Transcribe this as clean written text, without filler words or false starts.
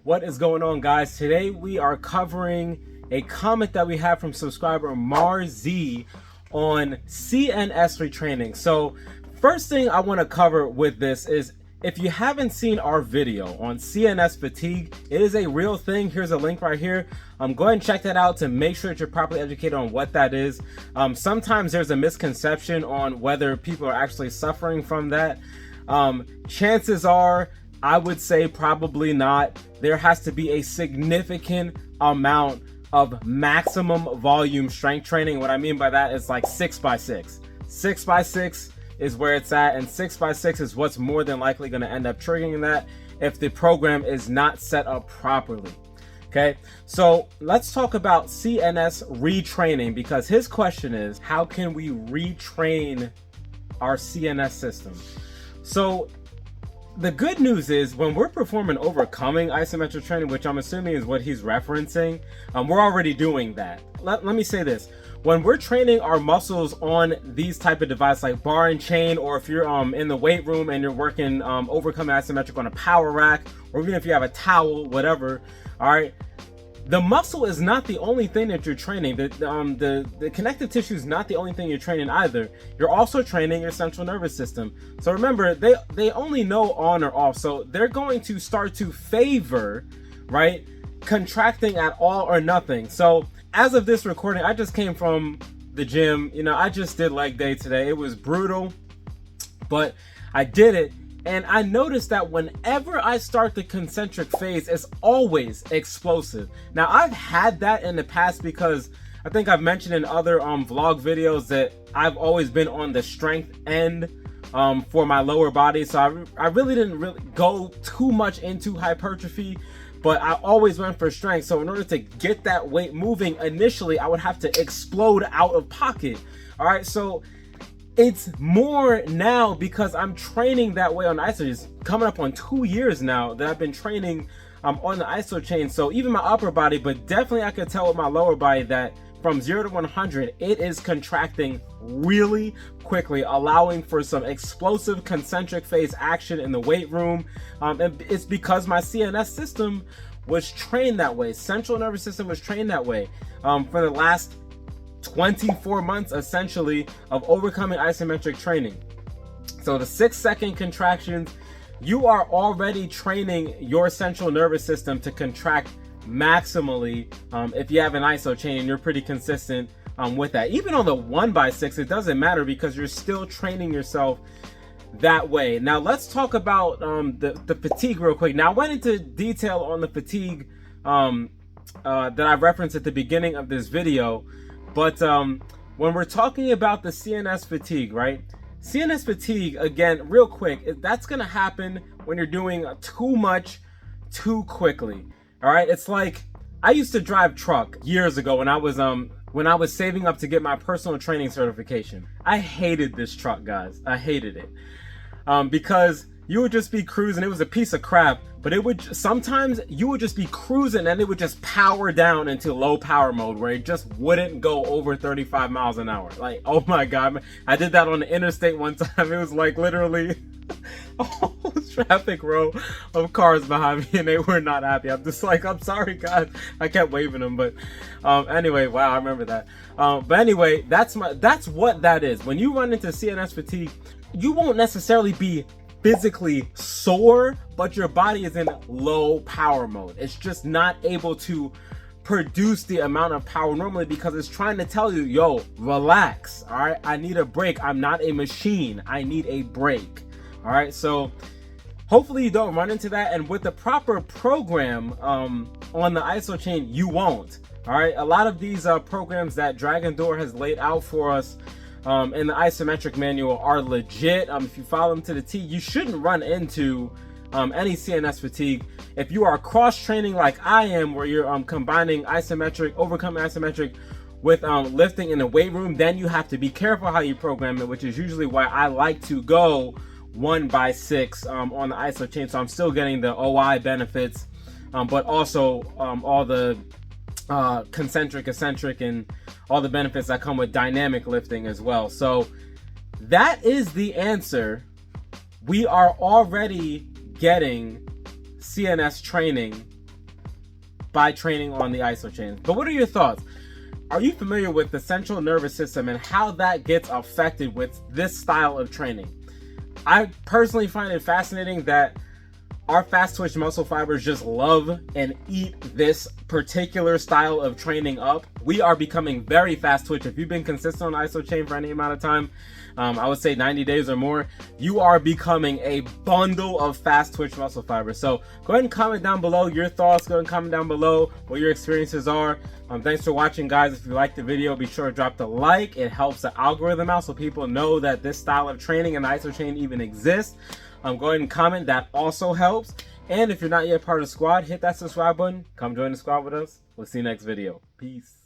What is going on, guys? Today we are covering a comment that we have from subscriber Marz on CNS Retraining. So first thing I want to cover with this is, if you haven't seen our video on CNS fatigue, it is a real thing. Here's a link right here. Go ahead and check that out to make sure that you're properly educated on what that is. Sometimes there's a misconception on whether people are actually suffering from that. Chances are, I would say probably not. There has to be a significant amount of maximum volume strength training. What I mean by that is like 6x6. 6x6 is where it's at, and 6x6 is what's more than likely going to end up triggering that if the program is not set up properly. Okay, so let's talk about CNS retraining, because his question is, how can we retrain our CNS system? So the good news is, when we're performing overcoming isometric training, which I'm assuming is what he's referencing, we're already doing that. Let me say this. When we're training our muscles on these type of devices like bar and chain, or if you're in the weight room and you're working overcoming isometric on a power rack, or even if you have a towel, whatever, all right, the muscle is not the only thing that you're training. The connective tissue is not the only thing you're training either. You're also training your central nervous system. So remember, they only know on or off. So they're going to start to favor, right, contracting at all or nothing. So as of this recording, I just came from the gym. You know, I just did leg day today. It was brutal, but I did it. And I noticed that whenever I start the concentric phase, it's always explosive. Now, I've had that in the past because I think I've mentioned in other vlog videos that I've always been on the strength end for my lower body. So I really didn't go too much into hypertrophy, but I always went for strength. So in order to get that weight moving, initially, I would have to explode out of pocket. All right, so it's more now because I'm training that way on Isochain. It's coming up on 2 years now that I've been training on the Isochain. So even my upper body, but definitely I could tell with my lower body that from 0 to 100, it is contracting really quickly, allowing for some explosive concentric phase action in the weight room. And it's because my CNS system was trained that way. Central nervous system was trained that way for the last 24 months essentially of overcoming isometric training. So the 6-second contractions, you are already training your central nervous system to contract maximally if you have an Isochain and you're pretty consistent with that. Even on the 1x6, it doesn't matter because you're still training yourself that way. Now let's talk about the fatigue real quick. Now I went into detail on the fatigue that I referenced at the beginning of this video. But when we're talking about the CNS fatigue, right? CNS fatigue, again, real quick, that's going to happen when you're doing too much too quickly. All right. It's like, I used to drive truck years ago when I was saving up to get my personal training certification. I hated this truck, guys. I hated it because you would just be cruising. It was a piece of crap, but it would sometimes you would just be cruising and it would just power down into low power mode where it just wouldn't go over 35 miles an hour. Like, oh my God, I did that on the interstate one time. It was like literally a whole traffic row of cars behind me and they were not happy. I'm just like, I'm sorry, God. I kept waving them, but anyway, wow, I remember that. But anyway, that's what that is. When you run into CNS fatigue, you won't necessarily be physically sore, but your body is in low power mode. It's just not able to produce the amount of power normally because it's trying to tell you, yo, relax. All right, I need a break. I'm not a machine. I need a break. All right, so hopefully you don't run into that, and with the proper program on the Isochain, you won't. All right, a lot of these programs that Dragon Door has laid out for us in the isometric manual are legit. If you follow them to the T, you shouldn't run into any CNS fatigue. If you are cross training like I am, where you're combining isometric, overcoming isometric with lifting in the weight room, then you have to be careful how you program it, which is usually why I like to go 1x6 on the Isochain. So I'm still getting the OI benefits, but also all the concentric, eccentric, and all the benefits that come with dynamic lifting as well. So that is the answer. We are already getting CNS training by training on the Isochain. But what are your thoughts? Are you familiar with the central nervous system and how that gets affected with this style of training? I personally find it fascinating that our fast twitch muscle fibers just love and eat this particular style of training up. We are becoming very fast twitch. If you've been consistent on Isochain for any amount of time, I would say 90 days or more, you are becoming a bundle of fast twitch muscle fibers. So go ahead and comment down below your thoughts. Go ahead and comment down below what your experiences are. Thanks for watching, guys. If you liked the video, be sure to drop the like. It helps the algorithm out so people know that this style of training and Isochain even exists. Go ahead and comment. That also helps. And if you're not yet part of the squad, hit that subscribe button. Come join the squad with us. We'll see you next video. Peace.